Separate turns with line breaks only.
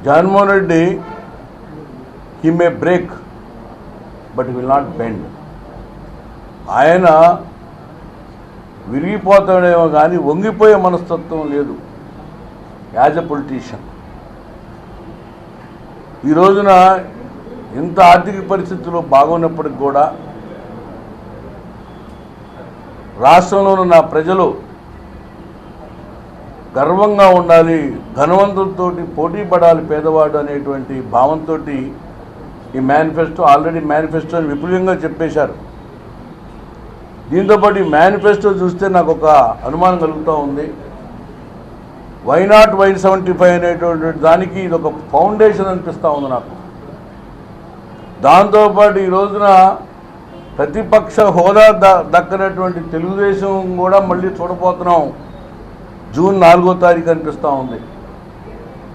Jaganmohan Reddy he may break but will not bend. ఆయన విరిగిపోతాడేమో కానీ వంగిపోయే మనస్తత్వం లేదు యాజ్ ఎ పొలిటీషియన్. ఈ రోజున ఇంత ఆర్థిక పరిస్థితులు బాగున్నప్పటికి కూడా రాష్ట్రంలో ఉన్న ప్రజలు గర్వంగా ఉండాలి, ధనవంతులతో పోటీ పడాలి పేదవాడు అనేటువంటి భావంతో ఈ మేనిఫెస్టో ఆల్రెడీ మేనిఫెస్టోని విపులంగా చెప్పేశారు. దీంతోపాటు ఈ మేనిఫెస్టో చూస్తే నాకు ఒక అనుమానం కలుగుతూ ఉంది. వై నాట్ వై 75 అనేటువంటి దానికి ఇది ఒక ఫౌండేషన్ అనిపిస్తూ ఉంది నాకు. దాంతోపాటు ఈ రోజున ప్రతిపక్ష హోదా దక్కనటువంటి తెలుగుదేశం కూడా మళ్ళీ చూడబోతున్నాం జూన్ 4వ తారీఖు అనిపిస్తూ ఉంది.